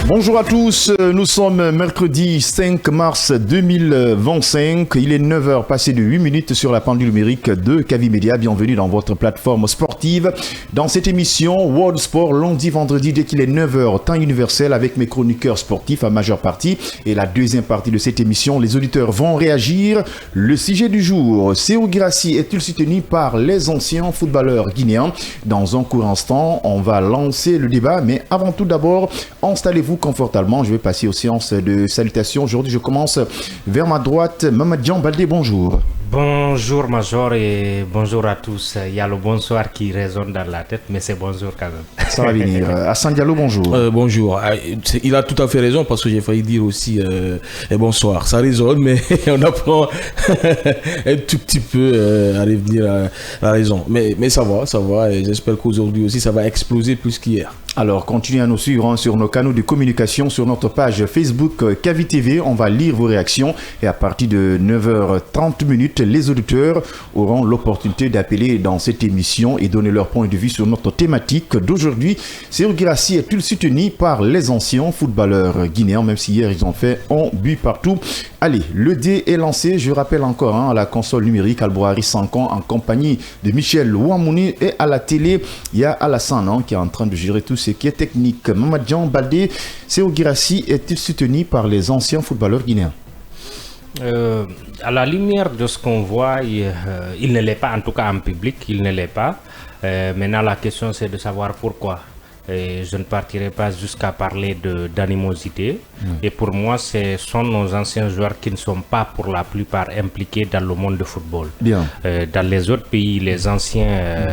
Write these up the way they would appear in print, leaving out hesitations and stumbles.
Bonjour à tous, nous sommes mercredi 5 mars 2025, il est 9h passé de 8 minutes sur la pendule numérique de Kavi Media. Bienvenue dans votre plateforme sportive. Dans cette émission World Sport, lundi, vendredi, dès qu'il est 9h, temps universel, avec mes chroniqueurs sportifs à majeure partie. Et la deuxième partie de cette émission, les auditeurs vont réagir. Le sujet du jour, Sékou Guirassy est-il soutenu par les anciens footballeurs guinéens? Dans un court instant, on va lancer le débat, mais avant tout d'abord, installez-vous confortablement. Je vais passer aux séances de salutations. Aujourd'hui, je commence vers ma droite. Mamadjan Baldé, bonjour. Bonjour Major et bonjour à tous. Il y a le bonsoir qui résonne dans la tête, mais c'est bonjour quand même. Ça va venir. Hassan Diallo, bonjour. Bonjour. Il a tout à fait raison parce que j'ai failli dire aussi bonsoir. Ça résonne, mais on apprend un tout petit peu à revenir à la raison. Mais ça va. Et j'espère qu'aujourd'hui aussi, ça va exploser plus qu'hier. Alors, continuez à nous suivre sur nos canaux de communication, sur notre page Facebook Kavi TV. On va lire vos réactions et à partir de 9h30, les auditeurs auront l'opportunité d'appeler dans cette émission et donner leur point de vue sur notre thématique d'aujourd'hui. Sékou Guirassy est-il soutenu par les anciens footballeurs guinéens, même si hier ils ont fait un but partout. Allez, le dé est lancé. Je rappelle encore à la console numérique Albouari Sankan en compagnie de Michel Ouamouni et à la télé, il y a Alassane qui est en train de gérer tout ce qui est technique. Mamadjan Baldé, Sékou Guirassy est-il soutenu par les anciens footballeurs guinéens? À la lumière de ce qu'on voit, il ne l'est pas, en tout cas en public, il ne l'est pas. Maintenant, la question c'est de savoir pourquoi. Et je ne partirai pas jusqu'à parler d'animosité. Et pour moi, ce sont nos anciens joueurs qui ne sont pas pour la plupart impliqués dans le monde du football. Bien. Dans les autres pays, les anciens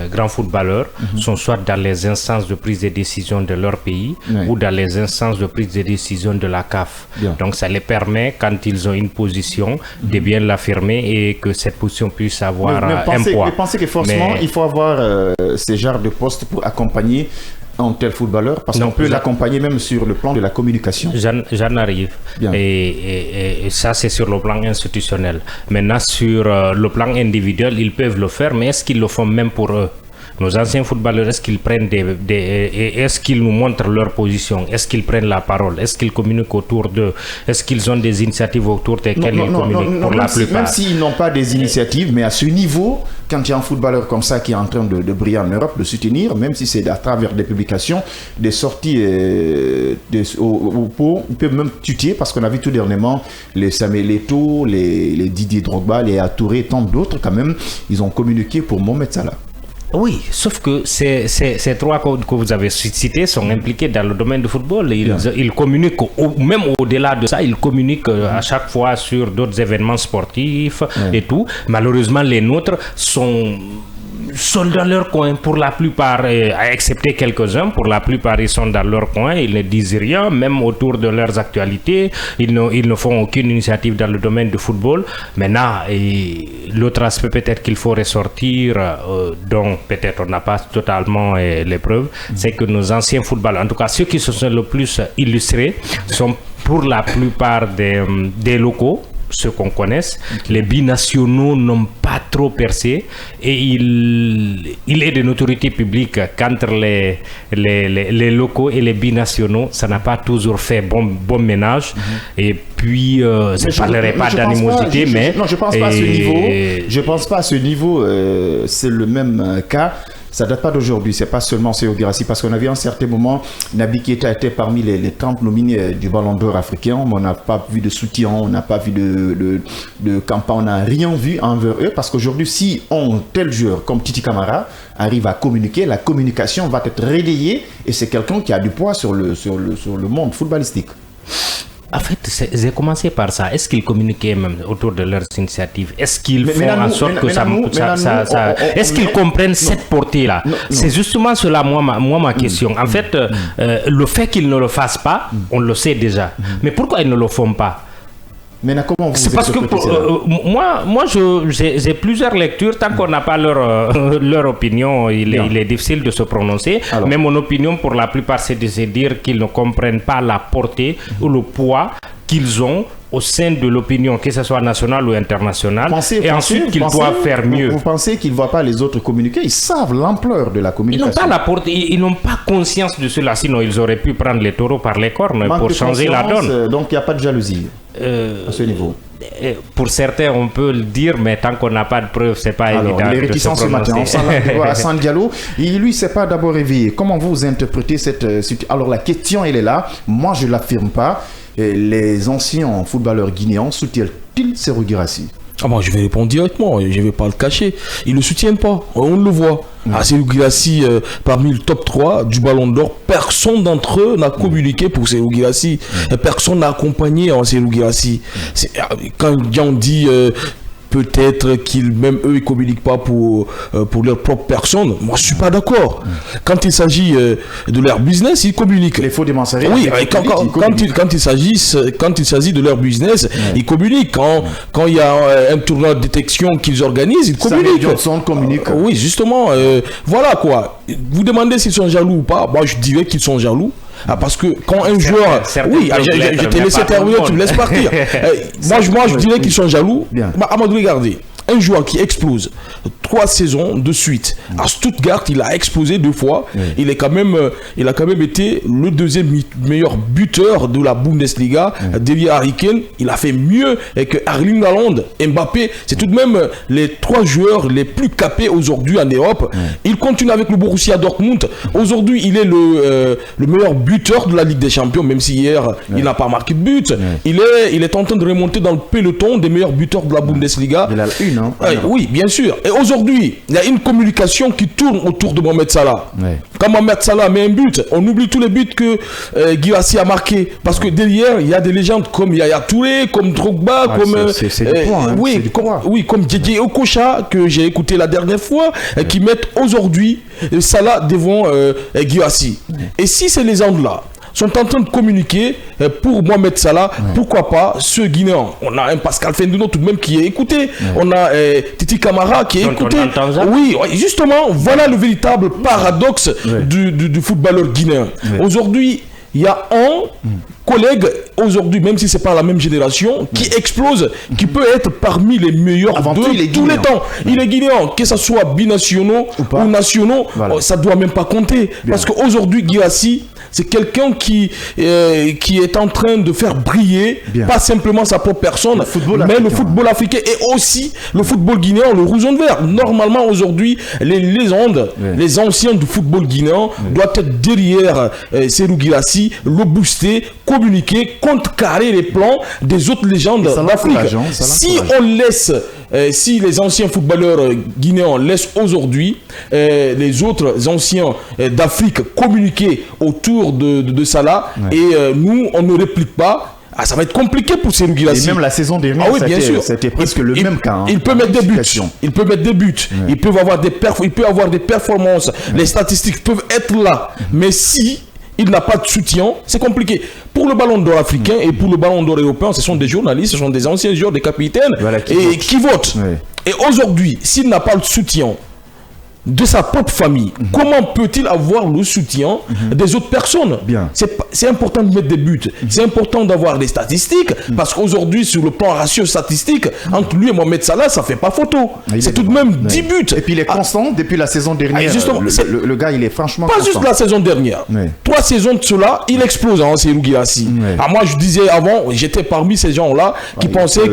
grands footballeurs sont soit dans les instances de prise de décision de leur pays ou dans les instances de prise de décision de la CAF. Bien. Donc ça les permet, quand ils ont une position, de bien l'affirmer et que cette position puisse avoir un poids. Mais pensez que forcément, il faut avoir ces genres de postes pour accompagner un tel footballeur, parce qu'on peut l'accompagner même sur le plan de la communication. J'en arrive. Et ça, c'est sur le plan institutionnel. Maintenant, sur le plan individuel, ils peuvent le faire, mais est-ce qu'ils le font même pour eux? Nos anciens footballeurs, est-ce qu'ils prennent est-ce qu'ils nous montrent leur position? Est-ce qu'ils prennent la parole? Est-ce qu'ils communiquent autour d'eux? Est-ce qu'ils ont des initiatives autour desquelles ils communiquent pour la plupart? Même s'ils n'ont pas des initiatives, mais à ce niveau, quand il y a un footballeur comme ça qui est en train de briller en Europe, de soutenir, même si c'est à travers des publications, des sorties au pot, ils peuvent même tuer, parce qu'on a vu tout dernièrement les Samuel Eto'o, les Didier Drogba, les Atouré, tant d'autres quand même, ils ont communiqué pour Mohamed Salah. Oui, sauf que ces trois que vous avez cités sont impliqués dans le domaine du football. Ils communiquent, même au-delà de ça, ils communiquent à chaque fois sur d'autres événements sportifs et tout. Malheureusement, les nôtres sont dans leur coin pour la plupart, à excepter quelques-uns. Pour la plupart, ils sont dans leur coin, ils ne disent rien, même autour de leurs actualités. Ils ne font aucune initiative dans le domaine du football. Maintenant, l'autre aspect peut-être qu'il faut ressortir, dont peut-être on n'a pas totalement les preuves, c'est que nos anciens footballeurs, en tout cas ceux qui se sont le plus illustrés, sont pour la plupart des locaux, ceux qu'on connaisse. Les binationaux n'ont pas trop percé et il est de notoriété publique qu'entre les locaux et les binationaux, ça n'a pas toujours fait bon ménage. Et puis, je ne parlerai pas d'animosité, mais... Non, je ne pense pas à ce niveau. Je pense pas à ce niveau. C'est le même cas. Ça ne date pas d'aujourd'hui, c'est pas seulement Sékou Guirassy, parce qu'on a vu à un certain moment, Naby Keita était parmi les 30 nominés du Ballon d'Or africain, mais on n'a pas vu de soutien, on n'a pas vu de campagne, on n'a rien vu envers eux, parce qu'aujourd'hui, si un tel joueur comme Titi Camara arrive à communiquer, la communication va être relayée, et c'est quelqu'un qui a du poids sur le monde footballistique. En fait, j'ai commencé par ça. Est-ce qu'ils communiquaient même autour de leurs initiatives? Est-ce qu'ils font en sorte que ça... Est-ce qu'ils comprennent cette portée-là? C'est justement cela, moi, ma question. En fait, le fait qu'ils ne le fassent pas, on le sait déjà. Mais pourquoi ils ne le font pas? Mais comment vous c'est parce que moi j'ai plusieurs lectures. Tant qu'on n'a pas leur opinion, il est difficile de se prononcer. Alors, mais mon opinion pour la plupart c'est de se dire qu'ils ne comprennent pas la portée ou le poids qu'ils ont au sein de l'opinion, que ce soit nationale ou internationale, ensuite qu'ils doivent faire mieux. Vous pensez qu'ils ne voient pas les autres communiquer? Ils savent l'ampleur de la communication. Ils n'ont pas conscience de cela, sinon ils auraient pu prendre les taureaux par les cornes pour changer la donne. Donc il n'y a pas de jalousie à ce niveau. Pour certains, on peut le dire, mais tant qu'on n'a pas de preuves, c'est pas évident. Les réticences ce matin, on sent Hassan Diallo. Et lui, c'est pas d'abord réveillé. Comment vous interprétez cette situation? Alors la question, elle est là. Moi, je l'affirme pas. Les anciens footballeurs guinéens soutiennent-ils Serhou Guirassy? Moi, je vais répondre directement, je ne vais pas le cacher. Ils ne le soutiennent pas, on le voit. Serhou Guirassy, parmi le top 3 du Ballon d'Or, personne d'entre eux n'a communiqué pour Serhou Guirassy. Personne n'a accompagné Serhou Guirassy. Quand on dit... peut-être qu'ils, même eux, ils ne communiquent pas pour leur propre personne. Moi, je ne suis pas d'accord. Quand il s'agit de leur business, ils communiquent. Les faux démensariens. Oui, quand il s'agit de leur business, ils communiquent. Quand il y a un tournoi de détection qu'ils organisent, ils communiquent. Johnson communique. Oui, justement. Voilà quoi. Vous demandez s'ils sont jaloux ou pas. Moi, je dirais qu'ils sont jaloux. Parce que quand un joueur... Oui, je t'ai laissé terminer, tu me laisses partir. Moi, je dirais qu'ils sont jaloux. Amadou, regardez. Un joueur qui explose 3 saisons de suite. À Stuttgart, il a explosé 2 fois. Il a quand même été le deuxième meilleur buteur de la Bundesliga. Derrière Harry Kane, il a fait mieux que Erling Haaland, Mbappé. C'est tout de même les 3 joueurs les plus capés aujourd'hui en Europe. Il continue avec le Borussia Dortmund. Aujourd'hui, il est le meilleur buteur de la Ligue des Champions, même si hier, il n'a pas marqué de but. Il est en train de remonter dans le peloton des meilleurs buteurs de la Bundesliga. Il a une. Oui, bien sûr. Et aujourd'hui, il y a une communication qui tourne autour de Mohamed Salah. Quand Mohamed Salah met un but, on oublie tous les buts que Guirassy a marqués. Parce que derrière, il y a des légendes comme Yaya Touré, comme Drogba, comme Didier Okocha, que j'ai écouté la dernière fois, qui mettent aujourd'hui Salah devant Guirassy. Et si ces légendes-là sont en train de communiquer pour Mohamed Salah, pourquoi pas ce Guinéen. On a un Pascal Fendouno tout de même qui est écouté. On a Titi Camara qui est écouté. Oui, justement, voilà le véritable paradoxe du footballeur guinéen. Aujourd'hui, il y a un collègue, aujourd'hui, même si ce n'est pas la même génération, qui explose, qui peut être parmi les meilleurs de tous les temps. Il est guinéen, que ce soit binationaux ou nationaux, ça ne doit même pas compter. Parce qu'aujourd'hui, Guirassy, c'est quelqu'un qui est en train de faire briller, pas simplement sa propre personne, mais le football africain et aussi le football guinéen, le rouge et vert. Normalement, aujourd'hui, les légendes, les anciens du football guinéen doivent être derrière Serhou Guirassy, le booster, communiquer, contrecarrer les plans des autres légendes d'Afrique. Si les anciens footballeurs guinéens laissent aujourd'hui les autres anciens d'Afrique communiquer autour de Salah et nous, on ne réplique pas, ça va être compliqué pour Serhou Guirassy. Et même la saison dernière, c'était presque le même cas. Il peut mettre des buts. Il peut mettre des buts. Il peut avoir des performances. Les statistiques peuvent être là. Mais si il n'a pas de soutien, c'est compliqué. Pour le Ballon d'Or africain et pour le Ballon d'Or européen, ce sont des journalistes, ce sont des anciens joueurs, des capitaines qui votent. Et aujourd'hui, s'il n'a pas le soutien de sa propre famille, comment peut-il avoir le soutien des autres personnes? C'est important de mettre des buts, c'est important d'avoir des statistiques, parce qu'aujourd'hui, sur le plan ratio statistique, entre lui et Mohamed Salah, ça ne fait pas photo. C'est tout de même 10 buts. Et puis il est constant depuis la saison dernière. Justement, le gars, il est franchement pas constant. Juste la saison dernière. 3 saisons de cela, il explose, Serhou Guirassy. Moi, je disais avant, j'étais parmi ces gens-là qui pensaient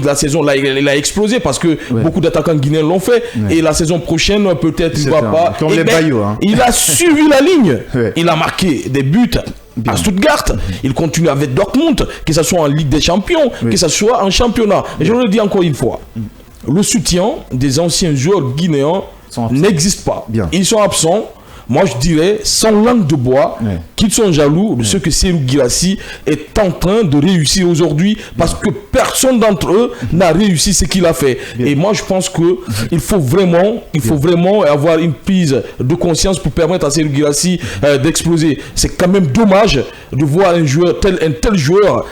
la saison là, il a explosé parce que beaucoup d'attaquants guinéens l'ont fait. Et la saison prochaine, peut-être il ne va pas. Il a suivi la ligne. Il a marqué des buts à Stuttgart. Il continue avec Dortmund, que ce soit en Ligue des Champions, que ce soit en championnat. Et je le dis encore une fois, le soutien des anciens joueurs guinéens n'existe pas. Ils sont absents. Moi, je dirais, sans langue de bois, qu'ils sont jaloux de ce que Serhou Guirassy est en train de réussir aujourd'hui, parce que personne d'entre eux n'a réussi ce qu'il a fait. Et moi, je pense qu'il faut vraiment avoir une prise de conscience pour permettre à Serhou Guirassy d'exploser. C'est quand même dommage de voir un tel joueur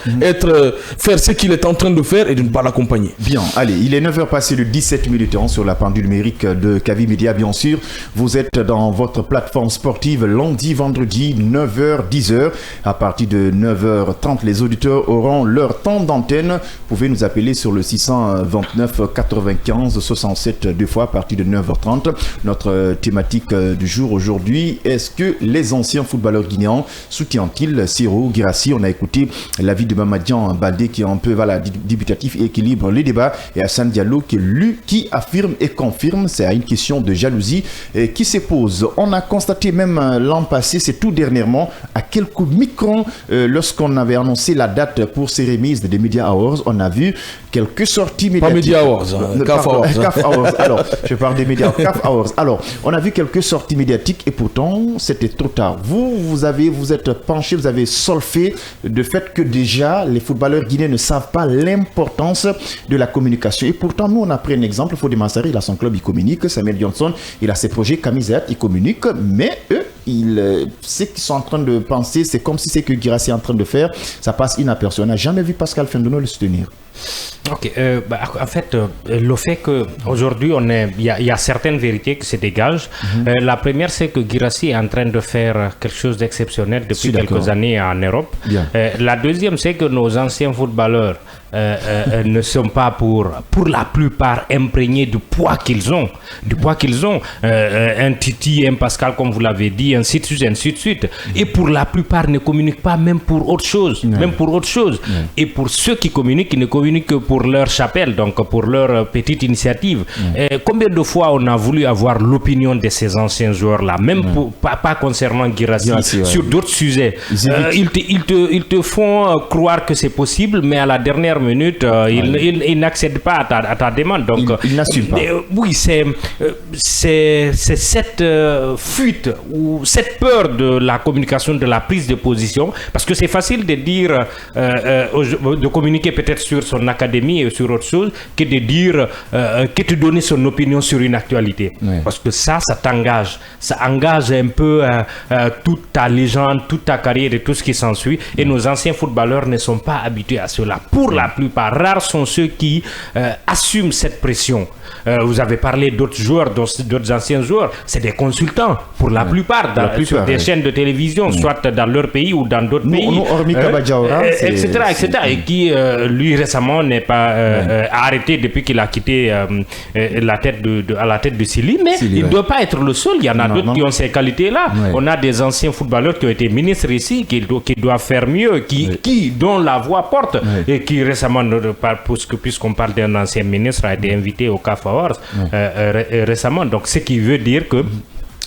faire ce qu'il est en train de faire et de ne pas l'accompagner. Bien, allez, il est 9h passé de 17 minutes sur la pendule numérique de Kavi Media, bien sûr. Vous êtes dans votre plateforme sportive lundi, vendredi, 9h. 9h, 10h. À partir de 9h30, les auditeurs auront leur temps d'antenne. Vous pouvez nous appeler sur le 629 95 67 deux fois à partir de 9h30. Notre thématique du jour aujourd'hui, est-ce que les anciens footballeurs guinéens soutiennent-ils Serhou Guirassy? On a écouté l'avis de Mamadian Baldé qui est un peu dubitatif et équilibre les débats, et Hassan Diallo qui affirme et confirme. C'est une question de jalousie qui se pose. On a constaté même l'an passé, c'est tout dernièrement, à quelques microns, lorsqu'on avait annoncé la date pour ces remises des Media Awards, on a vu quelques sorties médiatiques. Pas Media Awards, CAF Awards. CAF Awards. Alors, je parle des médias, CAF Awards. Alors, on a vu quelques sorties médiatiques et pourtant, c'était trop tard. Vous êtes penché, vous avez solfé de fait que déjà, les footballeurs guinéens ne savent pas l'importance de la communication. Et pourtant, nous, on a pris un exemple. Fodé Massari, il a son club, il communique. Samuel Johnson, il a ses projets. Camisette, il communique. Mais eux, ce qu'ils sont en train de penser, c'est comme si c'est que Guirassy est en train de faire, ça passe inaperçu. On n'a jamais vu Pascal Fendouno le soutenir. Ok, en fait, le fait qu'aujourd'hui, il y a certaines vérités qui se dégagent. La première, c'est que Guirassy est en train de faire quelque chose d'exceptionnel depuis quelques années en Europe. La deuxième, c'est que nos anciens footballeurs ne sont pas pour la plupart imprégnés du poids qu'ils ont. Un Titi, un Pascal, comme vous l'avez dit, ainsi de suite. Et pour la plupart, ne communiquent pas même pour autre chose. Et pour ceux qui communiquent, ils ne communiquent que pour leur chapelle, donc pour leur petite initiative. Combien de fois on a voulu avoir l'opinion de ces anciens joueurs-là, même pas concernant Guirassy, sur d'autres sujets. Ils te font croire que c'est possible, mais à la dernière minute, ils n'accèdent pas à ta demande. Donc, ils n'assument pas. Oui, c'est cette fuite ou cette peur de la communication, de la prise de position, parce que c'est facile de dire, de communiquer peut-être sur son académie et sur autre chose, que de dire, que de donner son opinion sur une actualité. Parce que ça t'engage. Ça engage un peu toute ta légende, toute ta carrière et tout ce qui s'ensuit. Et nos anciens footballeurs ne sont pas habitués à cela. Pour la plupart, rares sont ceux qui assument cette pression. Vous avez parlé d'autres joueurs, d'autres anciens joueurs, c'est des consultants pour la plupart, sur des chaînes de télévision, soit dans leur pays ou dans d'autres pays. Nous, hormis Kabadjaoura, etc. Et qui, lui, récemment, n'est pas arrêté depuis qu'il a quitté à la tête de Sili, mais il ne doit pas être le seul. Il y en a d'autres qui ont ces qualités-là. On a des anciens footballeurs qui ont été ministres ici, qui doivent faire mieux, dont la voix porte, et qui récemment, puisqu'on parle d'un ancien ministre, a été invité au CAF Awards récemment. Donc, ce qui veut dire que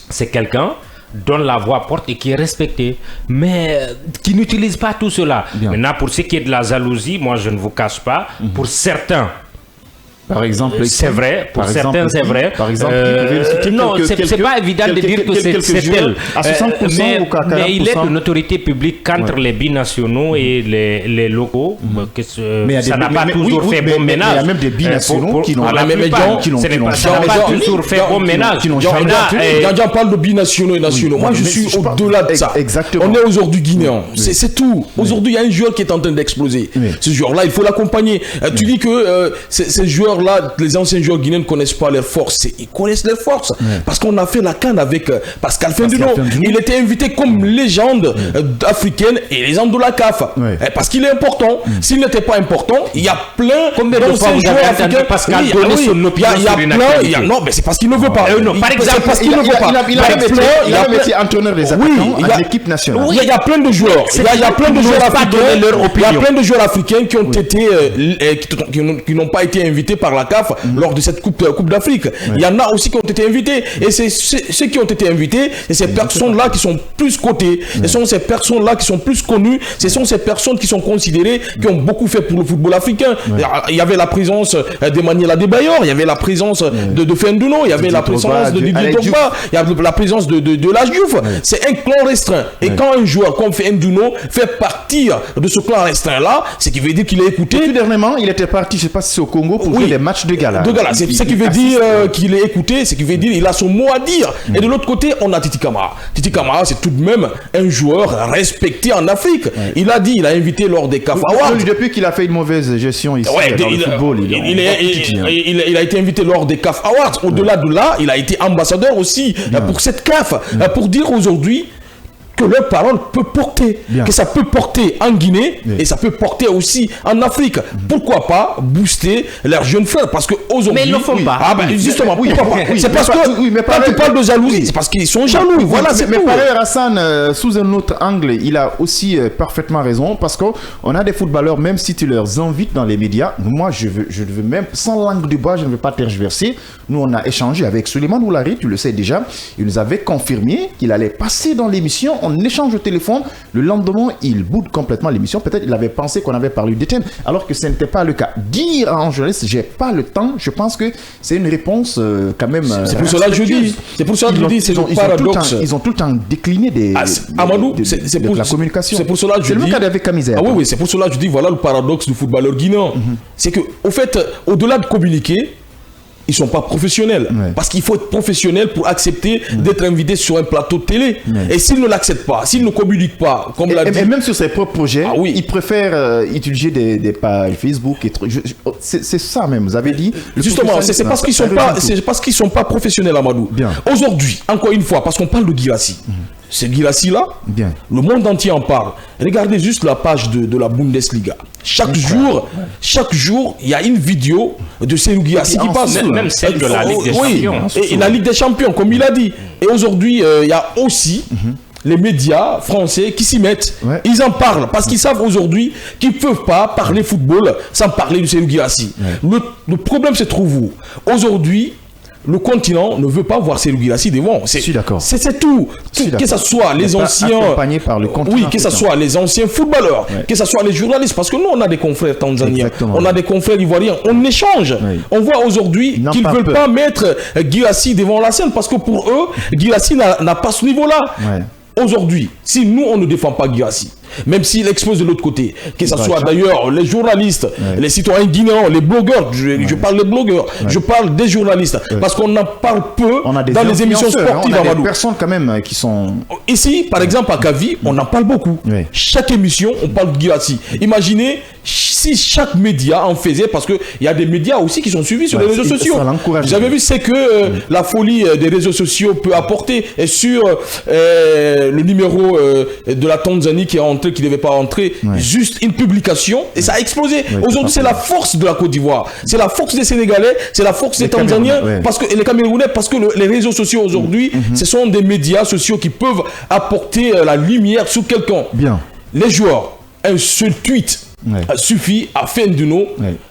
c'est quelqu'un dont la voix porte et qui est respecté, mais qui n'utilise pas tout cela. Maintenant, pour ce qui est de la jalousie, moi, je ne vous cache pas, pour certains, par exemple, c'est vrai, pour certains c'est vrai. Par exemple, non, c'est pas évident de dire que c'est elle. À 60% ou 40%. Mais il est de notoriété publique qu'entre les binationaux et les locaux, ça n'a pas toujours fait bon ménage. Il y a même des binationaux qui n'ont pas toujours fait bon ménage. Quand on parle de binationaux et nationaux, moi je suis au-delà de ça. Exactement. On est aujourd'hui guinéens. C'est tout. Aujourd'hui, il y a un joueur qui est en train d'exploser. Ce joueur-là, il faut l'accompagner. Tu dis que ces joueurs là, les anciens joueurs guinéens ne connaissent pas leurs forces. Ils connaissent leurs forces. Parce qu'on a fait la CAN avec Pascal Fendouno. Il était invité comme légende africaine et légende de la CAF. Parce qu'il est important. S'il n'était pas important, il y a plein d'anciens joueurs africains. Pascal donner son opinion sur une actualité. Non, mais c'est parce qu'il ne veut pas. Par exemple, parce qu'il ne veut pas. Il a été entraîneur des attaquants à l'équipe nationale. Il y a plein de joueurs. Il y a plein de joueurs africains. Il y a plein de joueurs africains qui ont été, qui n'ont pas été invités par la CAF lors de cette Coupe d'Afrique. Il y en a aussi qui ont été invités. Et c'est ceux qui ont été invités, c'est ces personnes-là qui sont plus cotées. Ce sont ces personnes-là qui sont plus connues. Ce sont ces personnes qui sont considérées, qui ont beaucoup fait pour le football africain. Il y avait la présence d'Emmanuel Adebayor, il y avait la présence de Fendouno, il y avait la présence de Didier Drogba, il y avait la présence de Ladji Diouf. C'est un clan restreint. Et quand un joueur comme Fendouno fait partir de ce clan restreint-là, c'est qui veut dire qu'il est écouté. Et tout dernièrement, il était parti, je ne sais pas si c'est au Congo, pour jouer des matchs de gala. C'est ce qui veut dire qu'il est écouté, c'est ce qui veut dire qu'il a son mot à dire. Et de l'autre côté, on a Titi Camara. Titi Camara, c'est tout de même un joueur respecté en Afrique. Il a dit, il a invité lors des CAF Awards. Depuis qu'il a fait une mauvaise gestion ici dans le football, il a été invité lors des CAF Awards. Au-delà de là, il a été ambassadeur aussi pour cette CAF. Pour dire aujourd'hui que leur parole peut porter, que ça peut porter en Guinée et ça peut porter aussi en Afrique. Pourquoi pas booster leurs jeunes frères? Parce qu'aujourd'hui... Mais ils ne le font pas. Ah ben justement, pourquoi pas? C'est parce que quand tu parles de jalousie, c'est parce qu'ils sont jaloux. Voilà, c'est mais tout. par ailleurs, Hassan, sous un autre angle, il a aussi parfaitement raison, parce qu'on a des footballeurs, même si tu leur invites dans les médias, moi je veux même, sans langue de bois, je ne veux pas tergiverser. Nous, on a échangé avec Suleiman Oulari, tu le sais déjà. Il nous avait confirmé qu'il allait passer dans l'émission. On échange au téléphone. Le lendemain, il boude complètement l'émission. Peut-être il avait pensé qu'on avait parlé d'Étienne, alors que ce n'était pas le cas. Dire à un journaliste, j'ai pas le temps, je pense que c'est une réponse quand même. C'est pour cela que je dis. C'est pour cela que je dis, c'est le paradoxe. Ils ont tout le temps décliné Amadou, c'est pour la communication. C'est pour cela que je dis. C'est le cas avec Kamizé. Ah oui, c'est pour cela que je dis, voilà le paradoxe du footballeur guinéen. C'est que, au fait, au-delà de communiquer, ils ne sont pas professionnels. Parce qu'il faut être professionnel pour accepter d'être invité sur un plateau de télé. Et s'ils ne l'acceptent pas, s'ils ne communiquent pas, comme l'a dit... Et même sur ses propres projets, ils préfèrent utiliser des pages Facebook. C'est ça même, vous avez dit. Justement, c'est parce qu'ils sont pas professionnels, Amadou. Aujourd'hui, encore une fois, parce qu'on parle de Guirassy. C'est Guirassy-là, le monde entier en parle. Regardez juste la page de la Bundesliga. Chaque jour, il y a une vidéo de Serhou Guirassy qui passe. Même celle de la Ligue des Champions. Et la Ligue des Champions, comme il a dit. Et aujourd'hui, il y a aussi... les médias français qui s'y mettent. Ils en parlent parce qu'ils savent aujourd'hui qu'ils ne peuvent pas parler football sans parler de Serhou Guirassy. Le problème se trouve où? Aujourd'hui, le continent ne veut pas voir Serhou Guirassy devant. Je suis d'accord. C'est tout. Que ce soit les anciens... accompagnés par le continent. Oui, que ce soit les anciens footballeurs, que ce soit les journalistes. Parce que nous, on a des confrères tanzaniens, on a des confrères ivoiriens. On échange. On voit aujourd'hui qu'ils ne veulent pas mettre Guirassy devant la scène parce que pour eux, Guirassy n'a pas ce niveau-là. Aujourd'hui, si nous, on ne défend pas Guirassy, même s'il expose de l'autre côté, que ce soit d'ailleurs les journalistes, les citoyens guinéens, les blogueurs, je parle des blogueurs, je parle des journalistes, parce qu'on en parle peu dans les émissions sportives. On a des personnes quand même qui sont... Ici, par exemple, à Kavi, on en parle beaucoup. Chaque émission, on parle de Guirassy. Imaginez si chaque média en faisait, parce qu'il y a des médias aussi qui sont suivis sur les réseaux sociaux. Vous avez vu, c'est que la folie des réseaux sociaux peut apporter, et sur le numéro de la Tanzanie qui est entré, qui ne devait pas entrer, juste une publication, et ça a explosé. Aujourd'hui, c'est la force de la Côte d'Ivoire, c'est la force des Sénégalais, c'est la force des Tanzaniens, et les Camerounais, parce que les réseaux sociaux aujourd'hui, ce sont des médias sociaux qui peuvent apporter la lumière sur quelqu'un. Les joueurs, un seul tweet suffit à Fendouno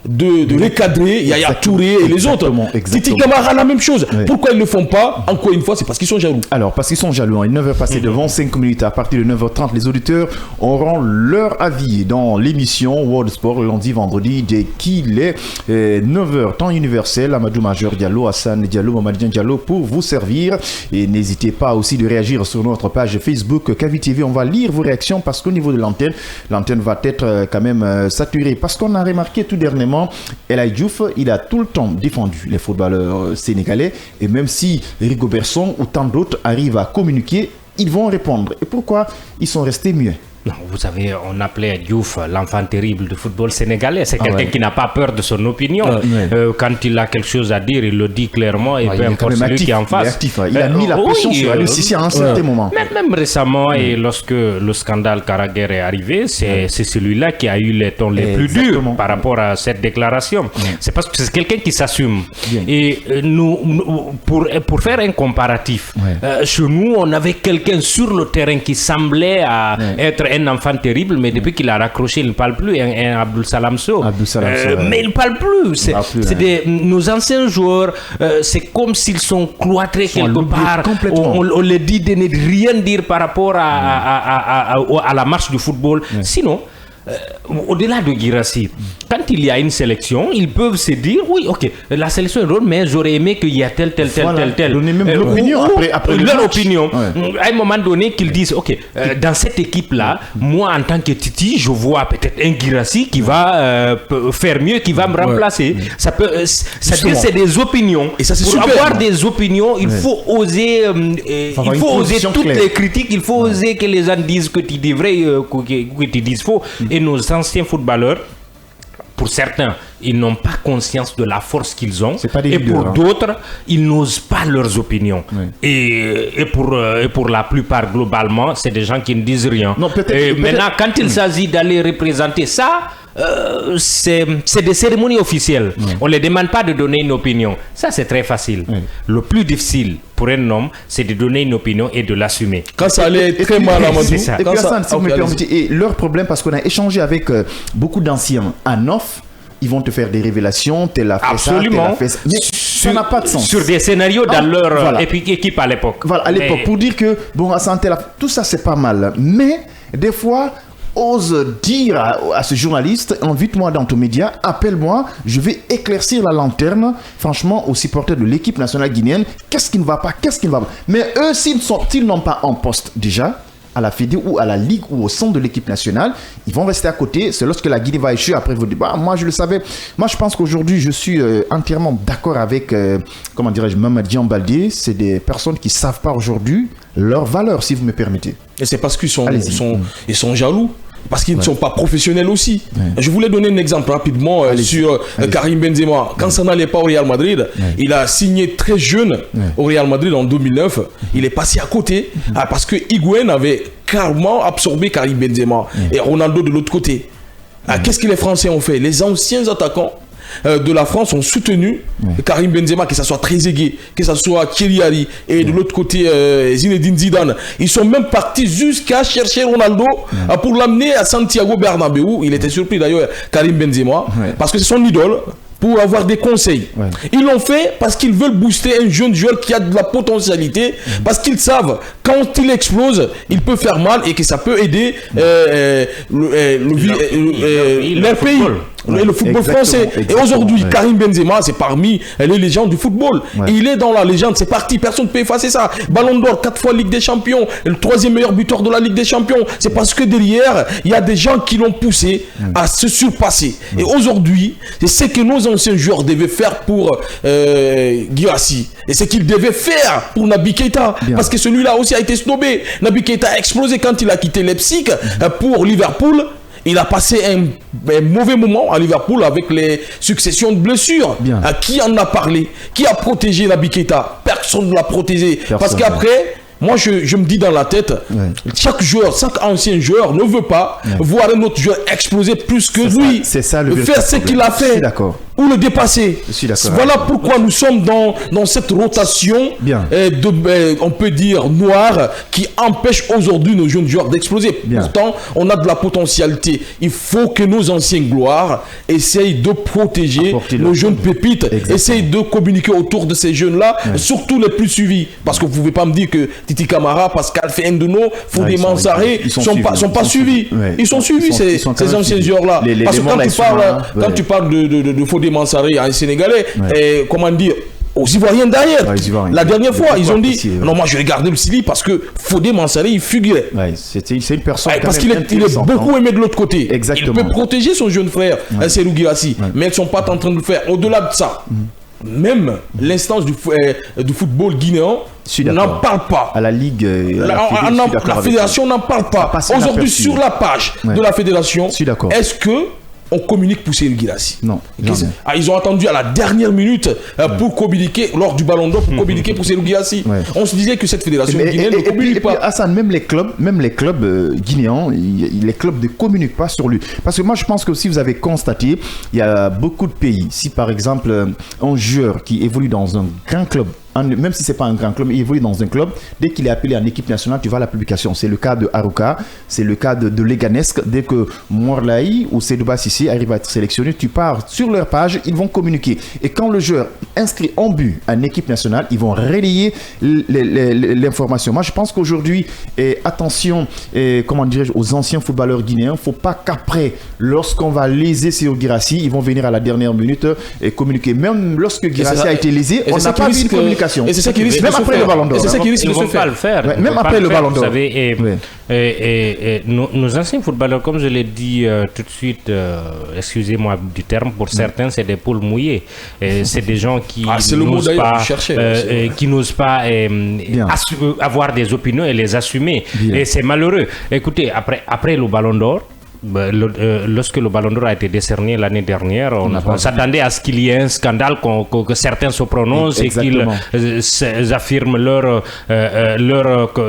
de recadrer Yaya Touré et les autres. Titi Camara, la même chose. Pourquoi ils ne le font pas? Encore une fois, c'est parce qu'ils sont jaloux. Alors, parce qu'ils sont jaloux. Il est 9h passé de 25 minutes. À partir de 9h30, les auditeurs auront leur avis dans l'émission World Sport lundi, vendredi, dès qu'il est 9h, temps universel. Amadou Major Diallo, Hassan Diallo, Mamadien Diallo pour vous servir. Et n'hésitez pas aussi de réagir sur notre page Facebook Kavi TV. On va lire vos réactions parce qu'au niveau de l'antenne va être quand même saturé, parce qu'on a remarqué tout dernièrement, El Diouf, il a tout le temps défendu les footballeurs sénégalais, et même si Rigobertson ou tant d'autres arrivent à communiquer, ils vont répondre. Et pourquoi ils sont restés muets? Non, vous savez, on appelait Diouf l'enfant terrible du football sénégalais. C'est quelqu'un qui n'a pas peur de son opinion. Quand il a quelque chose à dire, il le dit clairement, et peu importe celui qui est en face. Il a mis la pression sur Aliou Cissé à un certain moment. Même récemment, et lorsque le scandale Carragher est arrivé, c'est celui-là qui a eu les tons les plus durs par rapport à cette déclaration. C'est parce que c'est quelqu'un qui s'assume. Et nous, pour faire un comparatif, chez nous, on avait quelqu'un sur le terrain qui semblait être un enfant terrible, mais depuis qu'il a raccroché, il ne parle plus. Un Abdou Salam Sow. Mais il ne parle plus. Nos anciens joueurs, c'est comme s'ils sont cloîtrés quelque part. On leur dit de ne rien dire par rapport à la marche du football. Sinon, au-delà de Guirassy, quand il y a une sélection, ils peuvent se dire oui, ok, la sélection est drôle, mais j'aurais aimé qu'il y a tel. Donner même l'opinion après leur opinion. À un moment donné, qu'ils disent ok, dans cette équipe-là, moi en tant que Titi, je vois peut-être un Guirassy qui va faire mieux, qui va me remplacer. Ça peut, c'est des opinions. Et ça, c'est pour avoir des opinions, il faut oser, toutes les critiques, il faut oser que les gens disent que tu dis vrai, que tu dises faux. Et nos anciens footballeurs, pour certains, ils n'ont pas conscience de la force qu'ils ont. C'est pas des et leaders, pour d'autres, ils n'osent pas leurs opinions. Oui. Et pour la plupart, globalement, c'est des gens qui ne disent rien. Non, peut-être- Et peut-être- maintenant, quand il s'agit d'aller représenter ça, c'est des cérémonies officielles. On ne les demande pas de donner une opinion. Ça, c'est très facile. Le plus difficile pour un homme, c'est de donner une opinion et de l'assumer. Quand ça allait très mal à c'est Madou. ça. Et quand puis ça- Hassan, si vous Ok, me allez-y. permettez, et leur problème, parce qu'on a échangé avec beaucoup d'anciens en off, ils vont te faire des révélations, tel a fait ça, tel Absolument. a fait ça. Mais ça n'a pas de sens. Sur des scénarios dans Ah, leur voilà. équipe à l'époque. Voilà, à l'époque, Mais- pour dire que, bon, Hassan, tout ça, c'est pas mal. Mais, des fois, ose dire à ce journaliste, invite-moi dans ton média, appelle-moi, je vais éclaircir la lanterne, franchement, aux supporters de l'équipe nationale guinéenne, qu'est-ce qui ne va pas, qu'est-ce qui ne va pas. Mais eux, s'ils n'ont pas un poste déjà, à la Fédé ou à la Ligue ou au centre de l'équipe nationale, ils vont rester à côté. C'est lorsque la Guinée va échouer, après vous dites, bah, moi je le savais. Moi je pense qu'aujourd'hui je suis entièrement d'accord avec, comment dirais-je, Mamad Diambaldé. C'est des personnes qui ne savent pas aujourd'hui leur valeur, si vous me permettez. Et c'est parce qu'ils sont, Allez-y. ils sont jaloux. Parce qu'ils ne sont pas professionnels aussi. Je voulais donner un exemple rapidement sur Karim Benzema. Quand ça n'allait pas au Real Madrid, il a signé très jeune au Real Madrid en 2009. Il est passé à côté parce que Higuaín avait carrément absorbé Karim Benzema et Ronaldo de l'autre côté. Qu'est-ce que les Français ont fait? Les anciens attaquants de la France ont soutenu Karim Benzema, que ce soit Trezeguet, que ce soit Thierry Henry et de l'autre côté Zinedine Zidane. Ils sont même partis jusqu'à chercher Ronaldo pour l'amener à Santiago Bernabéu. Il était surpris d'ailleurs, Karim Benzema, parce que c'est son idole, pour avoir des conseils. Ils l'ont fait parce qu'ils veulent booster un jeune joueur qui a de la potentialité, parce qu'ils savent quand il explose, il peut faire mal et que ça peut aider leur pays. Le football français. Et aujourd'hui, Karim Benzema, c'est parmi les légendes du football. Et il est dans la légende, c'est parti, personne ne peut effacer ça. Ballon d'or, 4 fois Ligue des Champions, le 3e meilleur buteur de la Ligue des Champions. C'est parce que derrière, il y a des gens qui l'ont poussé à se surpasser. Et aujourd'hui, c'est ce que nos anciens joueurs devaient faire pour Guirassy. Et ce qu'ils devaient faire pour Naby Keita. Parce que celui-là aussi a été snobé. Naby Keita a explosé quand il a quitté Leipzig pour Liverpool. Il a passé un mauvais moment à Liverpool avec les successions de blessures. Qui en a parlé? Qui a protégé Naby Keita? Personne ne l'a protégé. Parce qu'après, moi je me dis dans la tête, chaque joueur, chaque ancien joueur ne veut pas voir un autre joueur exploser plus que lui. C'est ça le faire ce qu'il a fait. Je suis d'accord. Ou le dépasser. Je suis d'accord. Voilà pourquoi nous sommes dans cette rotation on peut dire noire, qui empêche aujourd'hui nos jeunes joueurs d'exploser. Pourtant, on a de la potentialité. Il faut que nos anciens gloires essayent de protéger nos jeunes pépites, essayent de communiquer autour de ces jeunes-là, surtout les plus suivis. Parce que vous ne pouvez pas me dire que Titi Camara, Pascal Fendeno, Fodé Mansaré sont pas suivis. Ils sont suivis, ces anciens joueurs-là. Parce que quand tu parles de Fodé Mansaré, un Sénégalais, et comment dire, aux Ivoiriens derrière. La dernière fois, ils ont dit non, moi je vais garder le Sili parce que Fodé Mansaré, il figurait. C'est une personne. Parce qu'il est beaucoup aimé de l'autre côté. Exactement. Il peut protéger son jeune frère, Serhou Guirassy, mais ils ne sont pas en train de le faire. Au-delà de ça, même l'instance du football guinéen n'en parle pas. À la Ligue, la fédération n'en parle pas. Aujourd'hui, sur la page de la fédération, est-ce que on communique pour Serhou Guirassy? Non. Ils ont attendu à la dernière minute pour communiquer, lors du Ballon d'Or, pour communiquer pour Serhou Guirassy. On se disait que cette fédération guinéenne ne communique pas. Hassan, même les clubs guinéens, les clubs ne communiquent pas sur lui. Parce que moi, je pense que si vous avez constaté, il y a beaucoup de pays. Si par exemple, un joueur qui évolue dans un grand club, même si ce n'est pas un grand club, il évolue dans un club, dès qu'il est appelé en équipe nationale, tu vois la publication. C'est le cas de Haruka, c'est le cas de Leganesque. Dès que Morlaï ou Sedouba Sissi arrivent à être sélectionnés, tu pars sur leur page, ils vont communiquer. Et quand le joueur inscrit en but en équipe nationale, ils vont relayer l'information. Moi, je pense qu'aujourd'hui, attention, comment dirais-je, aux anciens footballeurs guinéens, il ne faut pas qu'après, lorsqu'on va léser Serhou Guirassy, ils vont venir à la dernière minute et communiquer. Même lorsque Guirassy a été lésé, on n'a pas vu de communication. Et c'est ça qui risque même après le Ballon d'Or. C'est ça qui risque de se faire. Même après le Ballon d'Or. Vous savez, nos anciens footballeurs, comme je l'ai dit tout de suite, excusez-moi du terme, pour certains, c'est des poules mouillées. C'est des gens qui n'osent pas avoir des opinions et les assumer. Et c'est malheureux. Écoutez, après le Ballon d'Or, lorsque le Ballon d'Or a été décerné l'année dernière, on s'attendait à ce qu'il y ait un scandale, que certains se prononcent et qu'ils affirment leur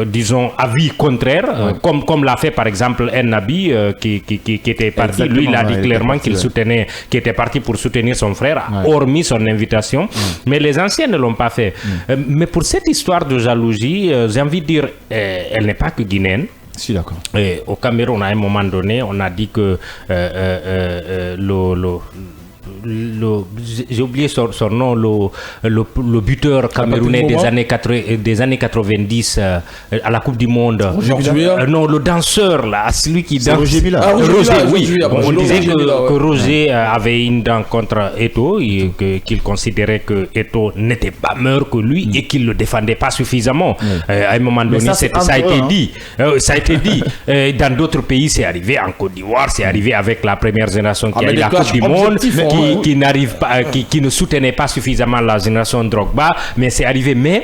disons, avis contraire, comme l'a fait par exemple Nabi qui était parti. Lui, il a dit clairement qu'il soutenait, qu'il était parti pour soutenir son frère, hormis son invitation. Mais les anciens ne l'ont pas fait. Mais pour cette histoire de jalousie, j'ai envie de dire, elle n'est pas que guinéenne. Je suis d'accord. Au Cameroun, à un moment donné, on a dit que j'ai oublié son nom, le buteur camerounais des années 90 à la Coupe du Monde. Non, le danseur là, celui qui danse. Roger Mila. On disait que Roger avait une dent contre Eto'o, qu'il considérait que Eto'o n'était pas meilleur que lui et qu'il le défendait pas suffisamment. À un moment donné, ça a été dit. Ça a été dit. Dans d'autres pays, c'est arrivé. En Côte d'Ivoire, c'est arrivé avec la première génération qui a eu la Coupe du Monde. Qui n'arrive pas, qui ne soutenait pas suffisamment la génération Drogba, mais c'est arrivé. Mais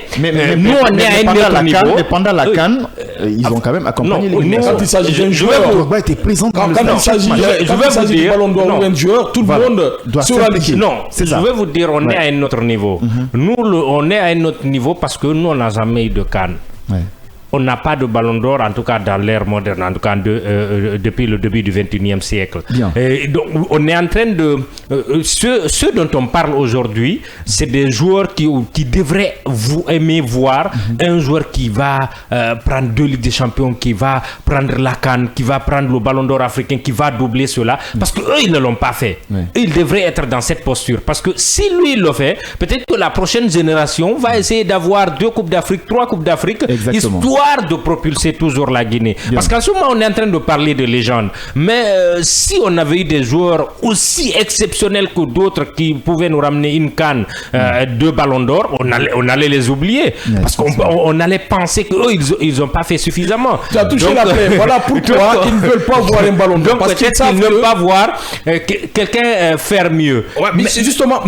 nous, on est à un autre niveau. Mais pendant la CAN, ils ont quand même accompagné les Quand il s'agit d'un joueur, Drogba était présent. Quand il s'agit du Ballon d'Or ou d'un joueur, tout le monde doit s'impliquer. Non, je vais vous dire, on est à un autre niveau. Nous, on est à un autre niveau parce que nous, on n'a jamais eu de CAN. On n'a pas de Ballon d'Or, en tout cas dans l'ère moderne, en tout cas depuis le début du 21e siècle. Donc, on est en train de... ceux dont on parle aujourd'hui, c'est des joueurs qui devraient aimer voir un joueur qui va prendre 2 Ligues des Champions, qui va prendre la CAN, qui va prendre le Ballon d'Or africain, qui va doubler cela. Parce qu'eux, ils ne l'ont pas fait. Ils devraient être dans cette posture. Parce que si lui, il le fait, peut-être que la prochaine génération va essayer d'avoir 2 Coupes d'Afrique, 3 Coupes d'Afrique, histoire de propulser toujours la Guinée. Parce qu'en ce moment, on est en train de parler de légendes. Mais si on avait eu des joueurs aussi exceptionnels que d'autres qui pouvaient nous ramener une CAN, 2 Ballons d'Or, on allait les oublier. Parce qu'on allait penser qu'eux, ils n'ont pas fait suffisamment. Tu as touché la paix. Voilà pourquoi ils ne veulent pas voir un Ballon d'Or. Donc peut-être qu'ils ne veulent pas voir quelqu'un faire mieux. Mais c'est justement...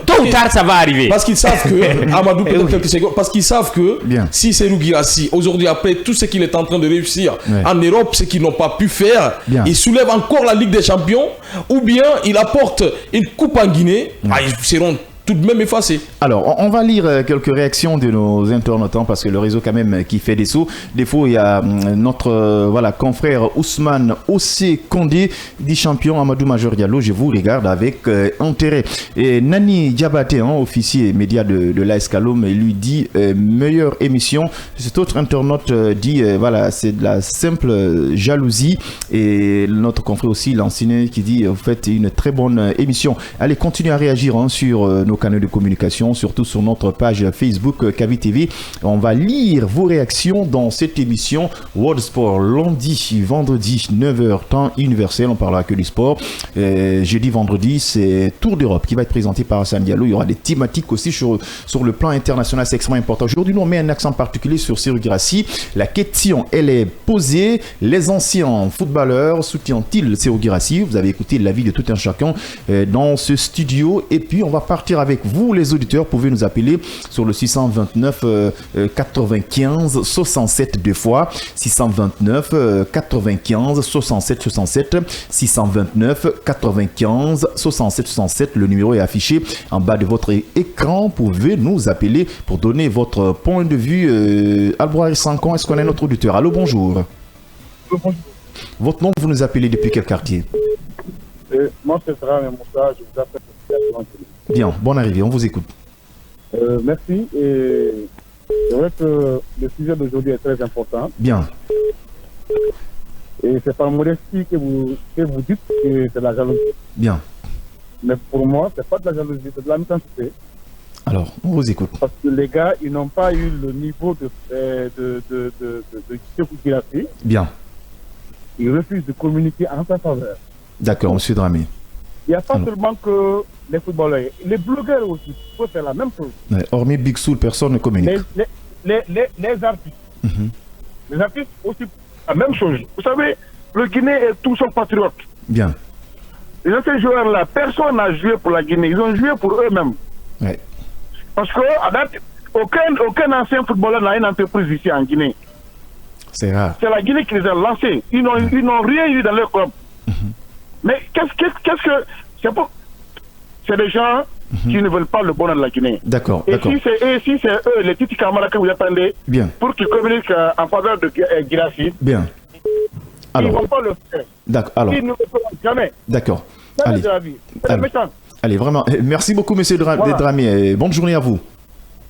tôt ou tard, ça va arriver. Parce qu'ils savent que... Amadou, peut-être quelques secondes. Parce qu'ils savent que si Serhou Guirassy, aujourd'hui, après tout ce qu'il est en train de réussir en Europe, ce qu'ils n'ont pas pu faire, il soulève encore la Ligue des Champions, ou bien il apporte une coupe en Guinée, ils seront tout de même effacé. Alors, on va lire quelques réactions de nos internautes, parce que le réseau quand même qui fait des sauts. Des fois, il y a notre confrère Ousmane Ossé Condé, dit champion Amadou Major Diallo. Je vous regarde avec intérêt. Et Nani Diabaté, officier média de l'AS Kaloum, lui dit meilleure émission. Cet autre internaute dit c'est de la simple jalousie. Et notre confrère aussi, l'ancien, qui dit vous faites une très bonne émission. Allez, continuez à réagir sur nos canaux de communication, surtout sur notre page Facebook Kavi TV. On va lire vos réactions dans cette émission World Sport lundi, vendredi 9h temps universel. On parlera que du sport. Jeudi, vendredi, c'est Tour d'Europe qui va être présenté par Hassan Diallo. Il y aura des thématiques aussi sur le plan international, c'est extrêmement important. Aujourd'hui, nous on met un accent particulier sur Serhou Guirassy. La question, elle est posée. Les anciens footballeurs soutiennent-ils Serhou Guirassy? Vous avez écouté l'avis de tout un chacun dans ce studio. Et puis, on va partir avec vous, les auditeurs. Vous pouvez nous appeler sur le 629 95 67 deux fois. 629 95 67 67. 629 95 67 67. Le numéro est affiché en bas de votre écran. Vous pouvez nous appeler pour donner votre point de vue. Albouari Sankon, est-ce qu'on a notre auditeur? Allô, bonjour. Bonjour. Votre nom, vous nous appelez depuis quel quartier? Moi, c'est Sarah Moussa, je vous appelle. Bien, bonne arrivée, on vous écoute. Merci. Et c'est vrai que le sujet d'aujourd'hui est très important. Bien. Et c'est par modestie que vous dites que c'est de la jalousie. Bien. Mais pour moi, c'est pas de la jalousie, c'est de la méchanceté. Alors, on vous écoute. Parce que les gars, ils n'ont pas eu le niveau de Serhou Guirassy. Bien. Ils refusent de communiquer en sa faveur. D'accord, monsieur Dramé. Il n'y a pas seulement que les footballeurs, les blogueurs aussi peuvent faire la même chose. Hormis Big Soul, personne ne communique. Les artistes. Les artistes aussi, la même chose. Vous savez, le Guinée est tout son patriote. Bien. Les anciens joueurs-là, personne n'a joué pour la Guinée. Ils ont joué pour eux-mêmes. Ouais. Parce que, à date, aucun ancien footballeur n'a une entreprise ici en Guinée. C'est rare. C'est la Guinée qui les a lancés. Ils n'ont rien eu dans leur club. Mais qu'est-ce que... C'est des gens qui ne veulent pas le bonheur de la Guinée. D'accord, Et d'accord. si c'est eux, les petits camarades que vous attendez, Bien, pour qu'ils communiquent en faveur de Guirassy, bien. ils ne Alors, vont pas le faire. d'accord, alors, Ils ne le feront jamais. d'accord. C'est Allez, de la vie. C'est allez. méchant. allez, vraiment. Merci beaucoup, monsieur Voilà. Dramier. Bonne journée à vous.